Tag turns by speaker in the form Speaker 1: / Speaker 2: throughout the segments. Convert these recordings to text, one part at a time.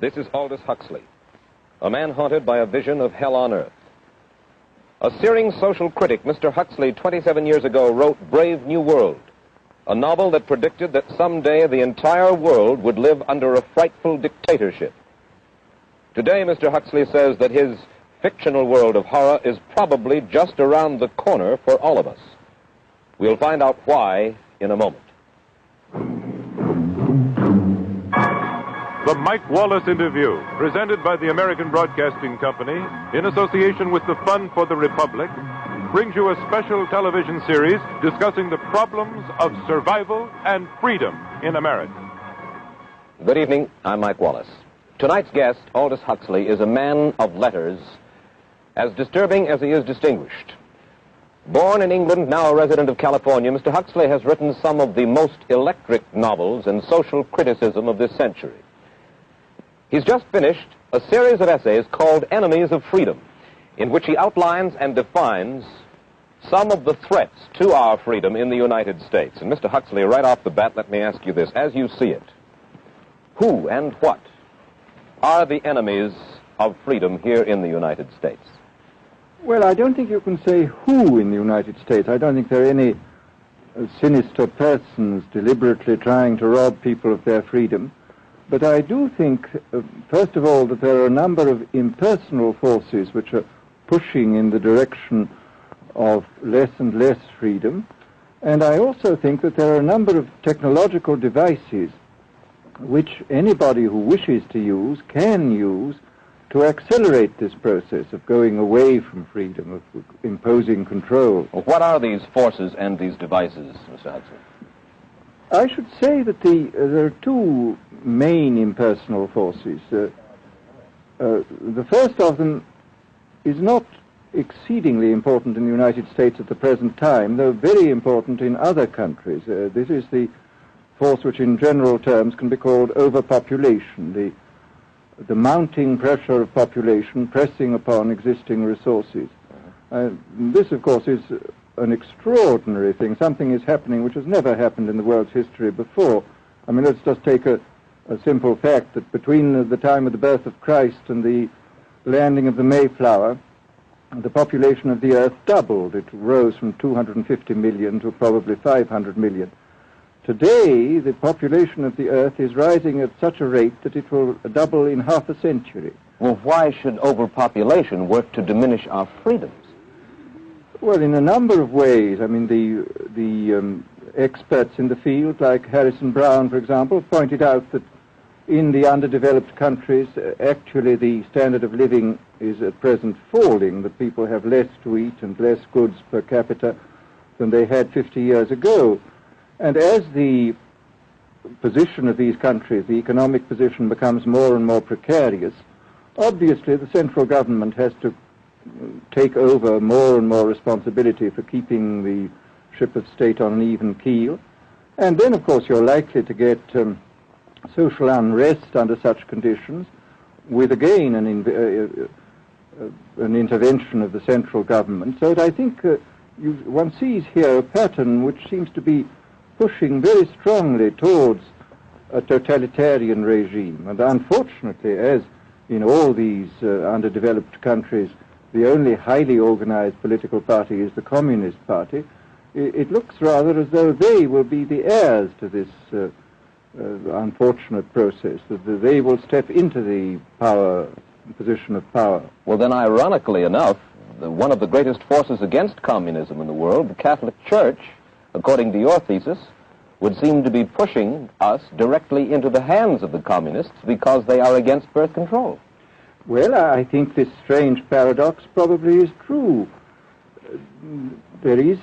Speaker 1: This is Aldous Huxley, a man haunted by a vision of hell on earth. A searing social critic, Mr. Huxley, 27 years ago, wrote Brave New World, a novel that predicted that someday the entire world would live under a frightful dictatorship. Today, Mr. Huxley says that his fictional world of horror is probably just around the corner for all of us. We'll find out why in a moment.
Speaker 2: The Mike Wallace Interview, presented by the American Broadcasting Company in association with the Fund for the Republic, brings you a special television series discussing the problems of survival and freedom in America.
Speaker 1: Good evening. I'm Mike Wallace. Tonight's guest, Aldous Huxley, is a man of letters, as disturbing as he is distinguished. Born in England, now a resident of California, Mr. Huxley has written some of the most electric novels and social criticism of this century. He's just finished a series of essays called Enemies of Freedom, in which he outlines and defines some of the threats to our freedom in the United States. And Mr. Huxley, right off the bat, let me ask you this. As you see it, who and what are the enemies of freedom here in the United States?
Speaker 3: Well, I don't think you can say who in the United States. I don't think there are any sinister persons deliberately trying to rob people of their freedom. But I do think, first of all, that there are a number of impersonal forces which are pushing in the direction of less and less freedom. And I also think that there are a number of technological devices which anybody who wishes to use can use to accelerate this process of going away from freedom, of imposing control.
Speaker 1: Well, what are these forces and these devices, Mr. Huxley?
Speaker 3: I should say that there are two main impersonal forces. The first of them is not exceedingly important in the United States at the present time, though very important in other countries. This is the force which in general terms can be called overpopulation, the mounting pressure of population pressing upon existing resources. This, of course, is an extraordinary thing. Something is happening which has never happened in the world's history before. I mean, let's just take a simple fact that between the time of the birth of Christ and the landing of the Mayflower, the population of the Earth doubled. It rose from 250 million to probably 500 million. Today, the population of the Earth is rising at such a rate that it will double in half a century.
Speaker 1: Well, why should overpopulation work to diminish our freedoms?
Speaker 3: Well, in a number of ways. I mean, the experts in the field, like Harrison Brown, for example, pointed out that in the underdeveloped countries, actually the standard of living is at present falling, that people have less to eat and less goods per capita than they had 50 years ago. And as the position of these countries, the economic position, becomes more and more precarious, obviously the central government has to take over more and more responsibility for keeping the ship of state on an even keel. And then, of course, you're likely to get social unrest under such conditions, with again an intervention of the central government. So that I think one sees here a pattern which seems to be pushing very strongly towards a totalitarian regime. And unfortunately, as in all these underdeveloped countries, the only highly organized political party is the Communist Party, it looks rather as though they will be the heirs to this unfortunate process, that they will step into the position of power.
Speaker 1: Well, then, ironically enough, one of the greatest forces against communism in the world, the Catholic Church, according to your thesis, would seem to be pushing us directly into the hands of the communists because they are against birth control.
Speaker 3: Well, I think this strange paradox probably is true. There is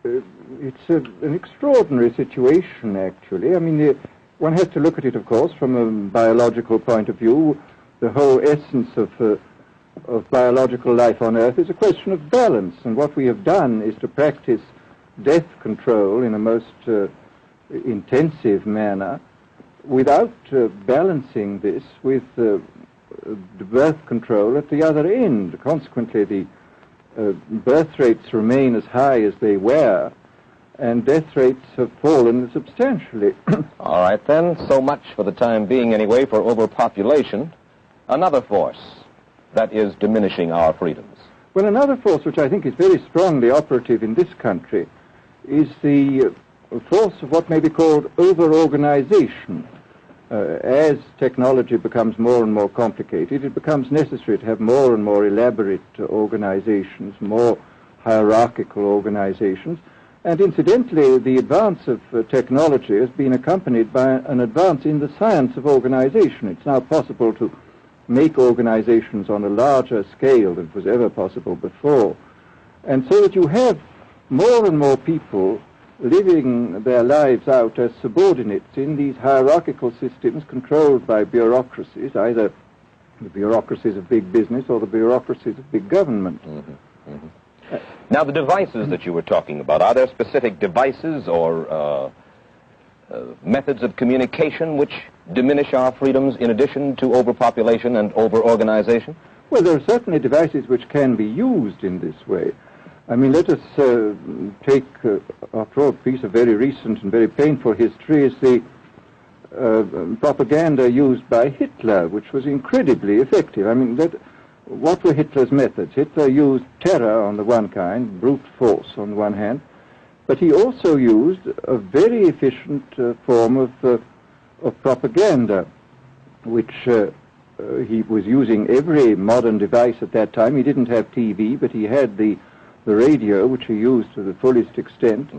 Speaker 3: it's an extraordinary situation, actually. I mean, one has to look at it, of course, from a biological point of view. The whole essence of biological life on Earth is a question of balance, and what we have done is to practice death control in a most intensive manner without balancing this with the birth control at the other end. Consequently, the birth rates remain as high as they were, and death rates have fallen substantially.
Speaker 1: All right, then. So much for the time being, anyway, for overpopulation. Another force that is diminishing our freedoms.
Speaker 3: Well, another force which I think is very strongly operative in this country is the force of what may be called over-organization. As technology becomes more and more complicated, it becomes necessary to have more and more elaborate organizations, more hierarchical organizations. And incidentally, the advance of technology has been accompanied by an advance in the science of organization. It's now possible to make organizations on a larger scale than was ever possible before. And so that you have more and more people living their lives out as subordinates in these hierarchical systems controlled by bureaucracies, either the bureaucracies of big business or the bureaucracies of big government.
Speaker 1: Mm-hmm. Mm-hmm. Now, the devices that you were talking about, are there specific devices or methods of communication which diminish our freedoms in addition to overpopulation and over-organization?
Speaker 3: Well, there are certainly devices which can be used in this way. I mean, let us take, after all, a piece of very recent and very painful history is the propaganda used by Hitler, which was incredibly effective. I mean, what were Hitler's methods? Hitler used terror on the one kind, brute force on the one hand, but he also used a very efficient form of propaganda, which he was using every modern device at that time. He didn't have TV, but he had the radio, which he used to the fullest extent,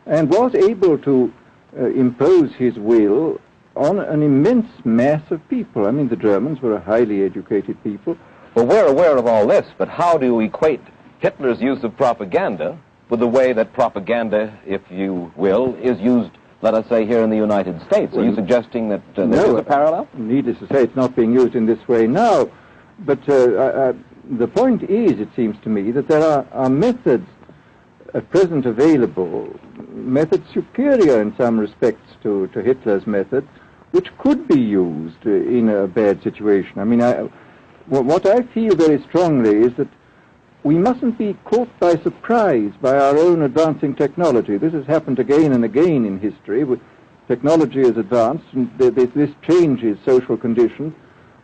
Speaker 3: and was able to impose his will on an immense mass of people. I mean, the Germans were a highly educated people.
Speaker 1: Well, we're aware of all this, but how do you equate Hitler's use of propaganda with the way that propaganda, if you will, is used, let us say, here in the United States? Are you suggesting that there is a parallel?
Speaker 3: Needless to say, it's not being used in this way now, but the point is, it seems to me, that there are methods at present available, methods superior in some respects to Hitler's method, which could be used in a bad situation. I mean, what I feel very strongly is that we mustn't be caught by surprise by our own advancing technology. This has happened again and again in history. Technology has advanced, and this changes social conditions,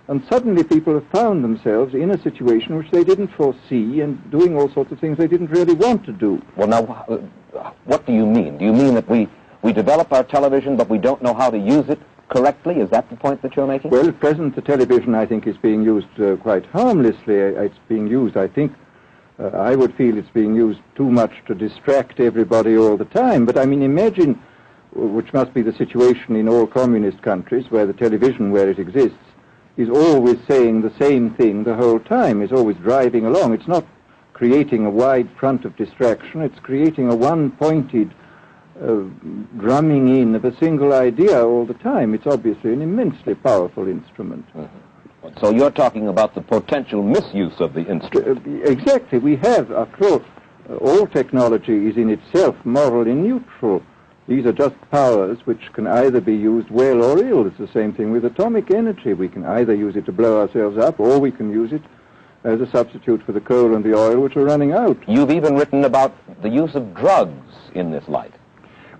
Speaker 3: and suddenly people have found themselves in a situation which they didn't foresee and doing all sorts of things they didn't really want to do.
Speaker 1: Well, now, what do you mean? Do you mean that we develop our television, but we don't know how to use it correctly? Is that the point that you're making?
Speaker 3: Well, at present, the television, I think, is being used quite harmlessly. It's being used, I think, I would feel it's being used too much to distract everybody all the time. But, I mean, imagine, which must be the situation in all communist countries, where the television, where it exists, is always saying the same thing the whole time, is always driving along. It's not creating a wide front of distraction, it's creating a one-pointed drumming in of a single idea all the time. It's obviously an immensely powerful instrument.
Speaker 1: So you're talking about the potential misuse of the instrument.
Speaker 3: Exactly. We have, after all technology is in itself morally neutral. These are just powers which can either be used well or ill. It's the same thing with atomic energy. We can either use it to blow ourselves up, or we can use it as a substitute for the coal and the oil which are running out.
Speaker 1: You've even written about the use of drugs in this light.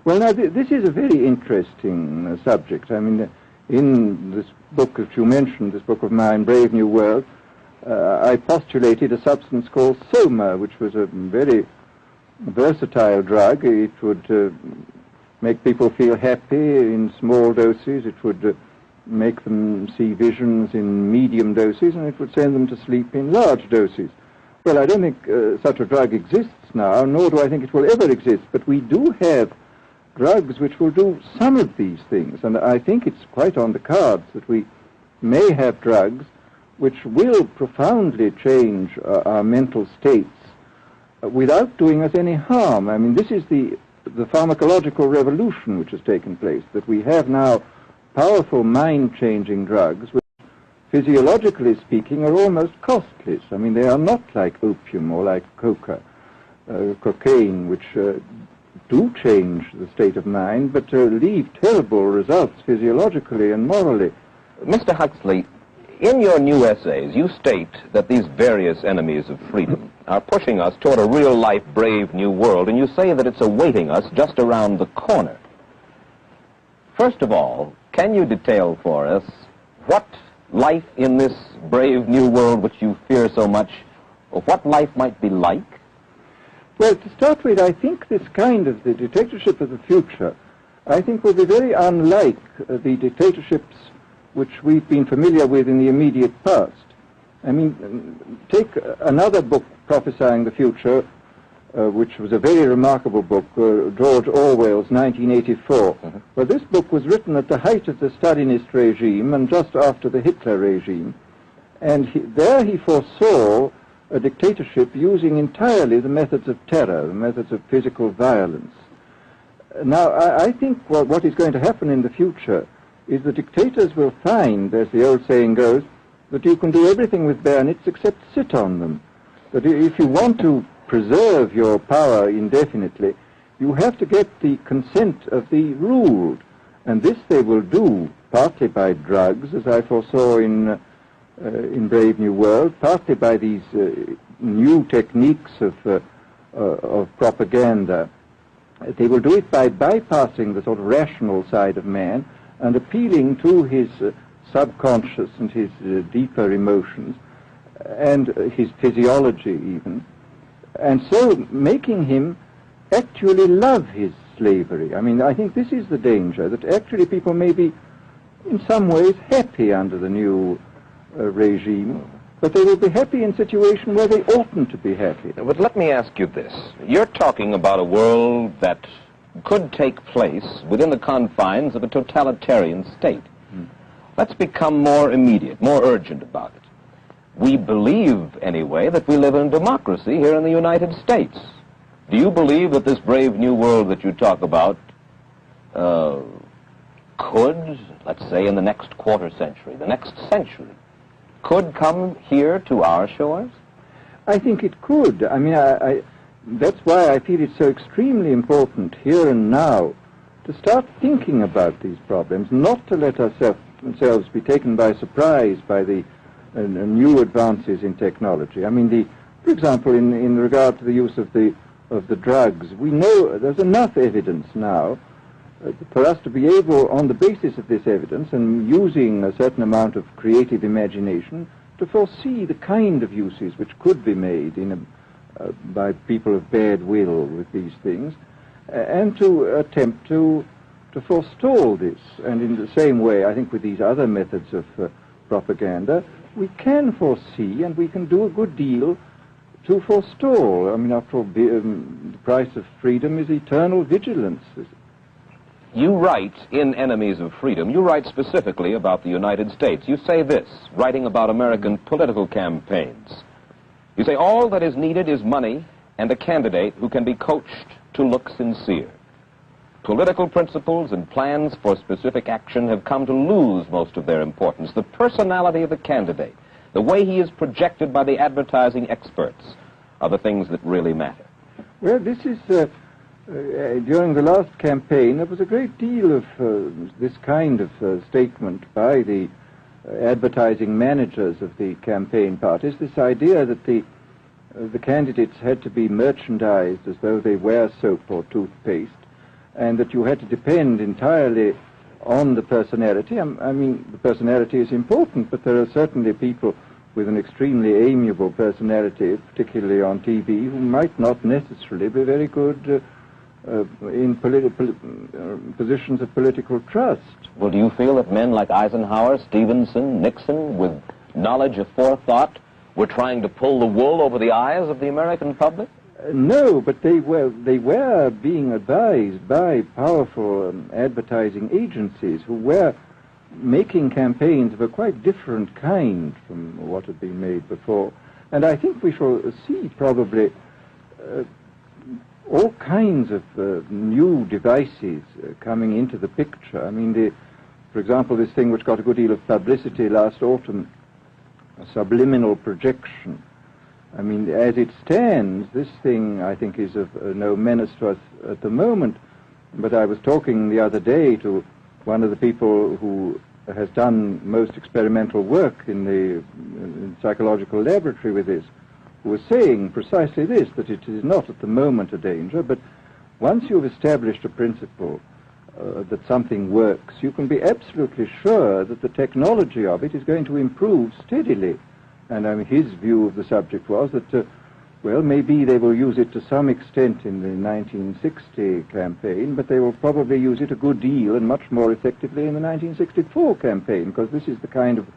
Speaker 3: Well, now, this is a very interesting subject. I mean, in this book that you mentioned, this book of mine, Brave New World, I postulated a substance called soma, which was a very versatile drug. It would make people feel happy in small doses. It would make them see visions in medium doses, and it would send them to sleep in large doses. Well, I don't think such a drug exists now, nor do I think it will ever exist, but we do have drugs which will do some of these things, and I think it's quite on the cards that we may have drugs which will profoundly change our mental states without doing us any harm. I mean, this is the pharmacological revolution which has taken place, that we have now powerful mind-changing drugs which, physiologically speaking, are almost costless. I mean, they are not like opium or like cocaine, which do change the state of mind, but leave terrible results physiologically and morally.
Speaker 1: Mr. Huxley, in your new essays, you state that these various enemies of freedom, are pushing us toward a real-life, brave new world, and you say that it's awaiting us just around the corner. First of all, can you detail for us what life in this brave new world which you fear so much, or what life might be like?
Speaker 3: Well, to start with, I think this kind of the dictatorship of the future, I think will be very unlike the dictatorships which we've been familiar with in the immediate past. I mean, take another book prophesying the future, which was a very remarkable book, George Orwell's 1984. Mm-hmm. Well, this book was written at the height of the Stalinist regime and just after the Hitler regime. And there he foresaw a dictatorship using entirely the methods of terror, the methods of physical violence. Now, I think what is going to happen in the future is the dictators will find, as the old saying goes, that you can do everything with bayonets except sit on them. That if you want to preserve your power indefinitely, you have to get the consent of the ruled. And this they will do partly by drugs, as I foresaw in Brave New World, partly by these new techniques of propaganda. They will do it by bypassing the sort of rational side of man and appealing to his subconscious and his deeper emotions and his physiology even, and so making him actually love his slavery. I mean, I think this is the danger, that actually people may be in some ways happy under the new regime, but they will be happy in a situation where they oughtn't to be happy.
Speaker 1: But let me ask you this. You're talking about a world that could take place within the confines of a totalitarian state. Let's become more immediate, more urgent about it. We believe, anyway, that we live in democracy here in the United States. Do you believe that this brave new world that you talk about could, let's say, in the next quarter century, the next century, could come here to our shores?
Speaker 3: I think it could. I mean, that's why I feel it's so extremely important here and now to start thinking about these problems, not to let ourselves be taken by surprise by the new advances in technology. I mean, for example, in regard to the use of the drugs, we know there's enough evidence now for us to be able, on the basis of this evidence and using a certain amount of creative imagination, to foresee the kind of uses which could be made by people of bad will with these things, and to attempt to forestall this. And in the same way, I think with these other methods of propaganda, we can foresee and we can do a good deal to forestall. I mean, after all, the price of freedom is eternal vigilance.
Speaker 1: You write in Enemies of Freedom, you write specifically about the United States. You say this, writing about American political campaigns. You say, all that is needed is money and a candidate who can be coached to look sincere. Political principles and plans for specific action have come to lose most of their importance. The personality of the candidate, the way he is projected by the advertising experts, are the things that really matter.
Speaker 3: Well, this is, during the last campaign, there was a great deal of this kind of statement by the advertising managers of the campaign parties, this idea that the candidates had to be merchandised as though they were soap or toothpaste, and that you had to depend entirely on the personality. I mean, the personality is important, but there are certainly people with an extremely amiable personality, particularly on TV, who might not necessarily be very good in positions of political trust.
Speaker 1: Well, do you feel that men like Eisenhower, Stevenson, Nixon, with knowledge of forethought, were trying to pull the wool over the eyes of the American public?
Speaker 3: No, but they were being advised by powerful advertising agencies who were making campaigns of a quite different kind from what had been made before. And I think we shall see probably all kinds of new devices coming into the picture. I mean, for example, this thing which got a good deal of publicity last autumn, subliminal projection. I mean, as it stands, this thing, I think, is of no menace to us at the moment. But I was talking the other day to one of the people who has done most experimental work in the psychological laboratory with this, who was saying precisely this, that it is not at the moment a danger, but once you've established a principle that something works, you can be absolutely sure that the technology of it is going to improve steadily. And his view of the subject was that, well, maybe they will use it to some extent in the 1960 campaign, but they will probably use it a good deal and much more effectively in the 1964 campaign, because this is the kind of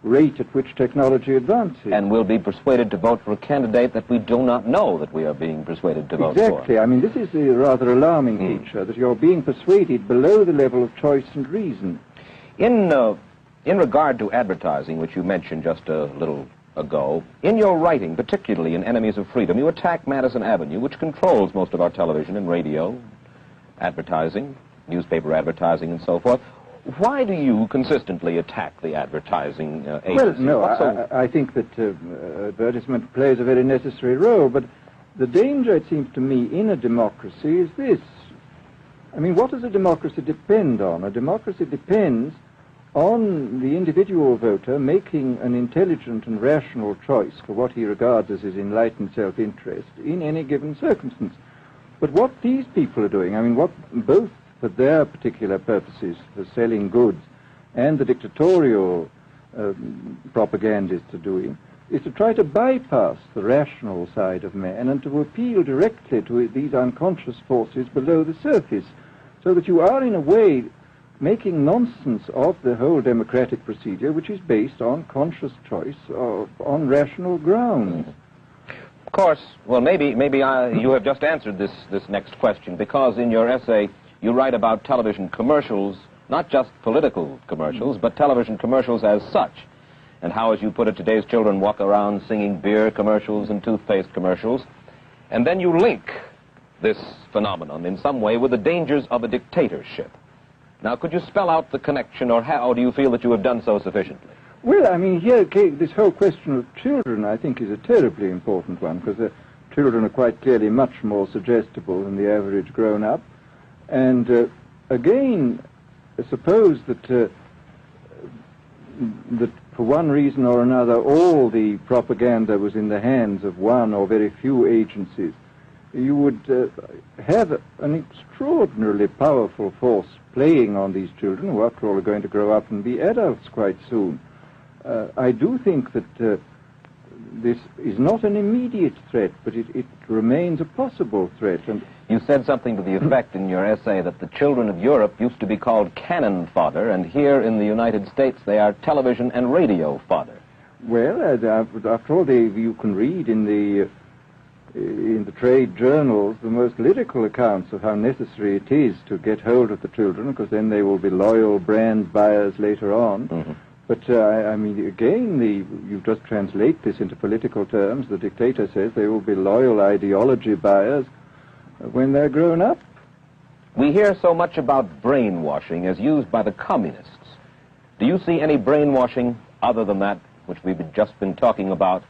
Speaker 3: rate at which technology advances.
Speaker 1: And we'll be persuaded to vote for a candidate that we do not know that we are being persuaded to vote for.
Speaker 3: Exactly. I mean, this is the rather alarming feature, that you're being persuaded below the level of choice and reason.
Speaker 1: In regard to advertising, which you mentioned just a little ago, in your writing, particularly in Enemies of Freedom, you attack Madison Avenue, which controls most of our television and radio advertising, newspaper advertising, and so forth. Why do you consistently attack the advertising agency?
Speaker 3: Well, no, I think that advertisement plays a very necessary role, but the danger, it seems to me, in a democracy is this. I mean, what does a democracy depend on? A democracy depends on the individual voter making an intelligent and rational choice for what he regards as his enlightened self-interest in any given circumstance. But what these people are doing, I mean, what both for their particular purposes, for selling goods, and the dictatorial propagandists are doing, is to try to bypass the rational side of man and to appeal directly to these unconscious forces below the surface, so that you are, in a way, making nonsense of the whole democratic procedure, which is based on conscious choice, on rational grounds.
Speaker 1: Of course, well, maybe you have just answered this next question, because in your essay you write about television commercials, not just political commercials, but television commercials as such, and how, as you put it, today's children walk around singing beer commercials and toothpaste commercials, and then you link this phenomenon in some way with the dangers of a dictatorship. Now, could you spell out the connection, or how do you feel that you have done so sufficiently?
Speaker 3: Well, I mean, here, this whole question of children, I think, is a terribly important one, because children are quite clearly much more suggestible than the average grown-up. And again, suppose that for one reason or another all the propaganda was in the hands of one or very few agencies, you would have an extraordinarily powerful force playing on these children, who after all are going to grow up and be adults quite soon. I do think that this is not an immediate threat, but it remains a possible threat. And
Speaker 1: you said something to the effect in your essay that the children of Europe used to be called cannon fodder, and here in the United States they are television and radio fodder.
Speaker 3: Well, after all, you can read in the trade journals the most lyrical accounts of how necessary it is to get hold of the children, because then they will be loyal brand buyers later on. Mm-hmm. But, I mean, again, you just translate this into political terms. The dictator says they will be loyal ideology buyers when they're grown up.
Speaker 1: We hear so much about brainwashing as used by the communists. Do you see any brainwashing other than that which we've just been talking about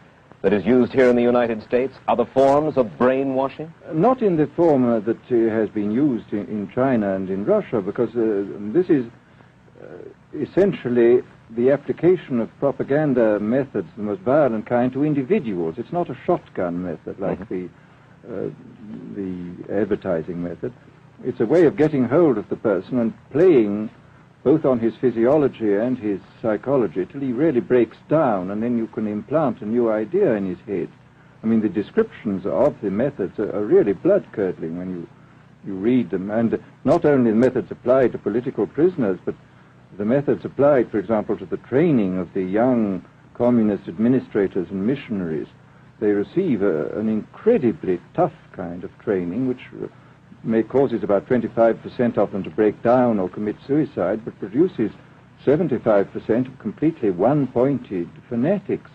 Speaker 1: that is used here in the United States? Other forms of brainwashing?
Speaker 3: Not in the form that has been used in China and in Russia, because this is essentially the application of propaganda methods, the most violent kind, to individuals. It's not a shotgun method like the advertising method. It's a way of getting hold of the person and playing both on his physiology and his psychology till he really breaks down, and then you can implant a new idea in his head. I mean, the descriptions of the methods are really blood-curdling when you read them, and not only the methods applied to political prisoners, but the methods applied, for example, to the training of the young communist administrators and missionaries. They receive an incredibly tough kind of training, which causes about 25% of them to break down or commit suicide, but produces 75% of completely one-pointed fanatics.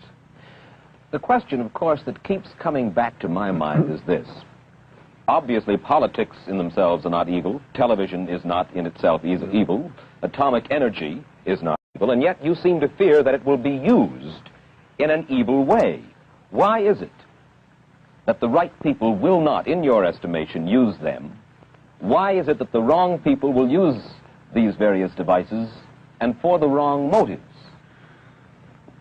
Speaker 1: The question, of course, that keeps coming back to my mind is this. Obviously, politics in themselves are not evil. Television is not in itself evil. Atomic energy is not evil. And yet you seem to fear that it will be used in an evil way. Why is it that the right people will not, in your estimation, use them? Why is it that the wrong people will use these various devices and for the wrong motives?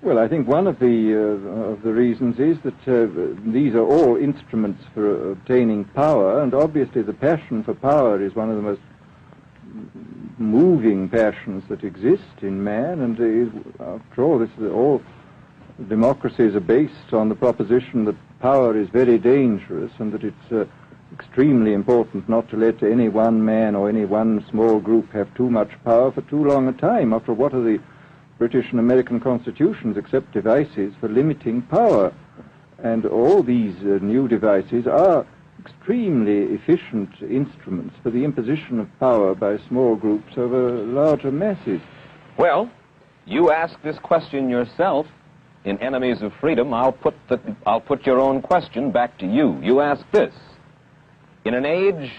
Speaker 3: Well, I think one of the reasons is that these are all instruments for obtaining power, and obviously the passion for power is one of the most moving passions that exist in man, and after all, all democracies are based on the proposition that power is very dangerous and that it's extremely important not to let any one man or any one small group have too much power for too long a time. After all, what are the British and American constitutions except devices for limiting power? And all these new devices are extremely efficient instruments for the imposition of power by small groups over larger masses.
Speaker 1: Well, you ask this question yourself in Enemies of Freedom. I'll put your own question back to you. You ask this: in an age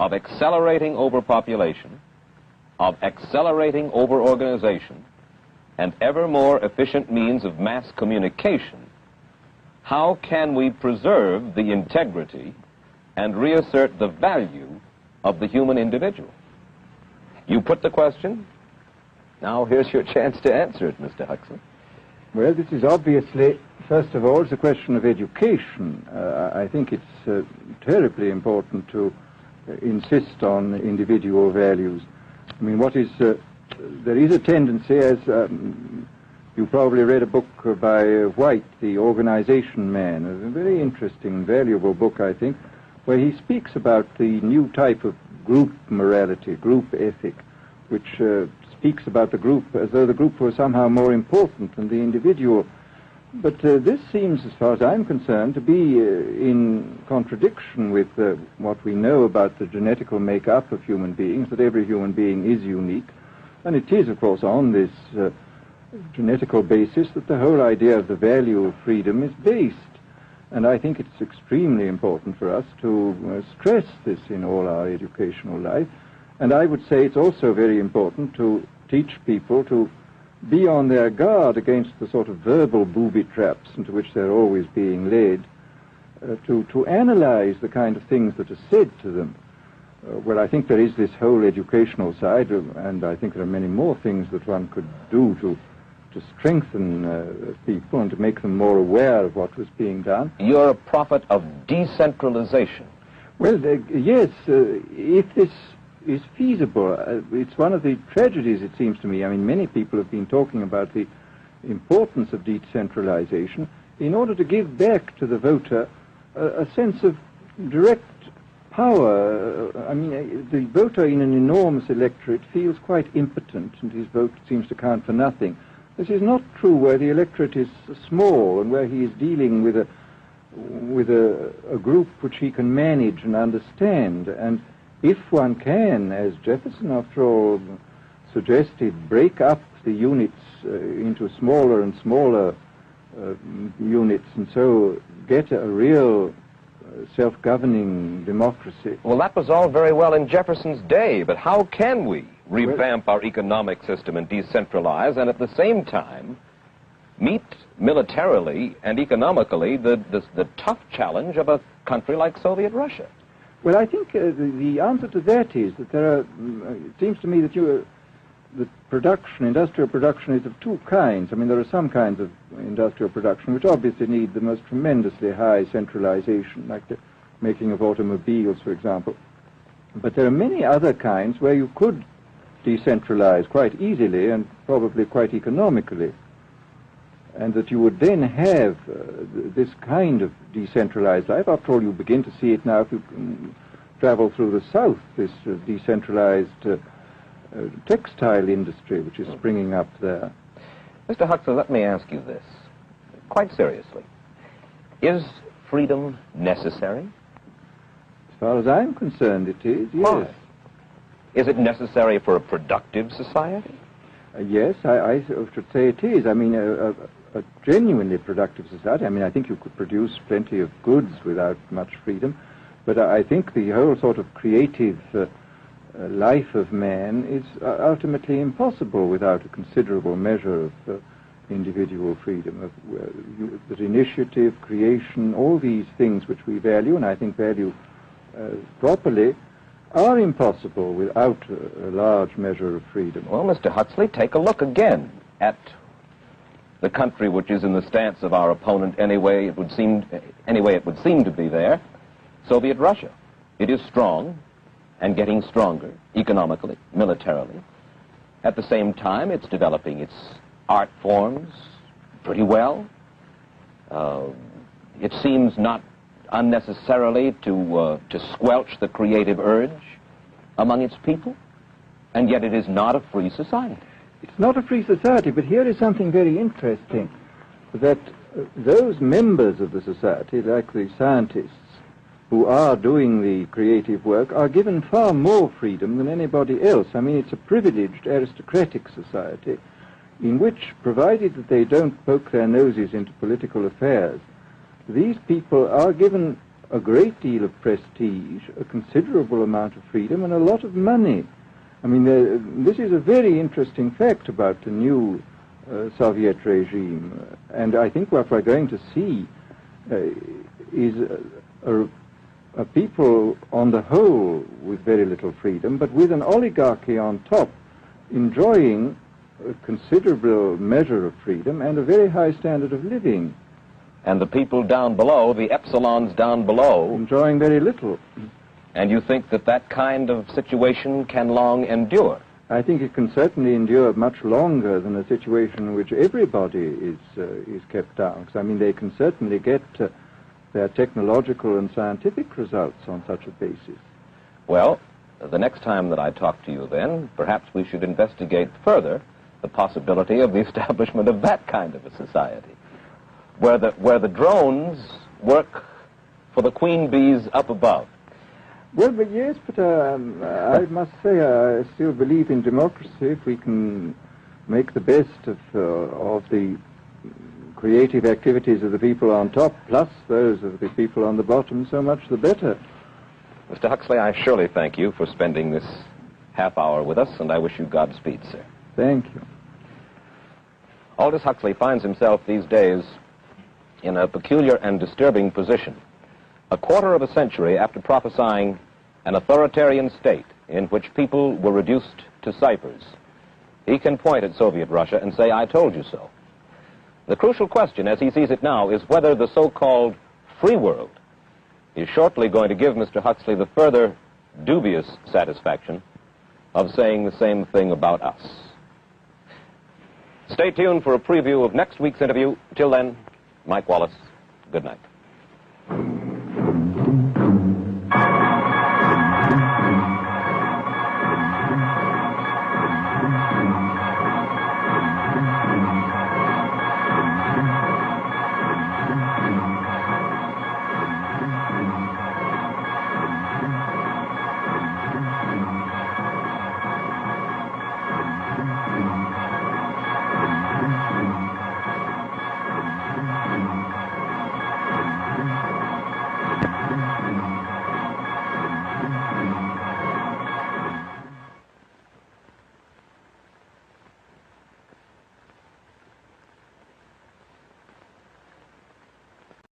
Speaker 1: of accelerating overpopulation, of accelerating overorganization, and ever more efficient means of mass communication, how can we preserve the integrity and reassert the value of the human individual? You put the question. Now here's your chance to answer it, Mr. Huxley.
Speaker 3: Well, this is obviously, first of all, it's a question of education. I think it's terribly important to insist on individual values. I mean, there is a tendency, as you probably read a book by White, The Organization Man, a very interesting, valuable book, I think, where he speaks about the new type of group morality, group ethic, which speaks about the group as though the group was somehow more important than the individual. But this seems, as far as I'm concerned, to be in contradiction with what we know about the genetical makeup of human beings, that every human being is unique. And it is, of course, on this genetical basis that the whole idea of the value of freedom is based. And I think it's extremely important for us to stress this in all our educational life. And I would say it's also very important to teach people to be on their guard against the sort of verbal booby traps into which they're always being led, to analyze the kind of things that are said to them. Well, I think there is this whole educational side, and I think there are many more things that one could do to strengthen people and to make them more aware of what was being done.
Speaker 1: You're a prophet of decentralization.
Speaker 3: Well, yes, if this is feasible. It's one of the tragedies, it seems to me. I mean, many people have been talking about the importance of decentralization in order to give back to the voter a sense of direct power. I mean, the voter in an enormous electorate feels quite impotent, and his vote seems to count for nothing. This is not true where the electorate is small and where he is dealing with a group which he can manage and understand. And if one can, as Jefferson, after all, suggested, break up the units into smaller and smaller units, and so get a real self-governing democracy.
Speaker 1: Well, that was all very well in Jefferson's day, but how can we revamp our economic system and decentralize and at the same time meet militarily and economically the tough challenge of a country like Soviet Russia?
Speaker 3: Well, I think the answer to that is that there are, it seems to me that the production, industrial production, is of two kinds. I mean, there are some kinds of industrial production which obviously need the most tremendously high centralization, like the making of automobiles, for example. But there are many other kinds where you could decentralize quite easily and probably quite economically, and that you would then have this kind of decentralized life. After all, you begin to see it now if you travel through the South, this decentralized textile industry which is springing up there.
Speaker 1: Mr. Huxley, let me ask you this, quite seriously. Is freedom necessary?
Speaker 3: As far as I'm concerned, it is, yes.
Speaker 1: Why? Is it necessary for a productive society?
Speaker 3: Yes, I should say it is. I mean, a genuinely productive society. I mean, I think you could produce plenty of goods without much freedom, but I think the whole sort of creative life of man is ultimately impossible without a considerable measure of individual freedom, that initiative, creation, all these things which we value, and I think value properly, are impossible without a large measure of freedom.
Speaker 1: Well, Mr. Huxley, take a look again at the country which is in the stance of our opponent anyway it would seem to be there, Soviet Russia. It is strong and getting stronger economically, militarily. At the same time, it's developing its art forms pretty well. It seems not unnecessarily to squelch the creative urge among its people, and yet it is not a free society.
Speaker 3: It's not a free society, but here is something very interesting, that those members of the society, like the scientists who are doing the creative work, are given far more freedom than anybody else. I mean, it's a privileged aristocratic society in which, provided that they don't poke their noses into political affairs, these people are given a great deal of prestige, a considerable amount of freedom, and a lot of money. I mean, this is a very interesting fact about the new Soviet regime, and I think what we're going to see is a people on the whole with very little freedom, but with an oligarchy on top enjoying a considerable measure of freedom and a very high standard of living.
Speaker 1: And the people down below, the epsilons down below,
Speaker 3: enjoying very little.
Speaker 1: And you think that that kind of situation can long endure?
Speaker 3: I think it can certainly endure much longer than a situation in which everybody is kept down. Because, I mean, they can certainly get their technological and scientific results on such a basis.
Speaker 1: Well, the next time that I talk to you then, perhaps we should investigate further the possibility of the establishment of that kind of a society, where the drones work for the queen bees up above.
Speaker 3: Well, but yes, but I must say I still believe in democracy. If we can make the best of the creative activities of the people on top, plus those of the people on the bottom, so much the better.
Speaker 1: Mr. Huxley, I surely thank you for spending this half hour with us, and I wish you Godspeed, sir.
Speaker 3: Thank you.
Speaker 1: Aldous Huxley finds himself these days in a peculiar and disturbing position. A quarter of a century after prophesying an authoritarian state in which people were reduced to ciphers, he can point at Soviet Russia and say, "I told you so." The crucial question, as he sees it now, is whether the so-called free world is shortly going to give Mr. Huxley the further dubious satisfaction of saying the same thing about us. Stay tuned for a preview of next week's interview. Till then, Mike Wallace, good night.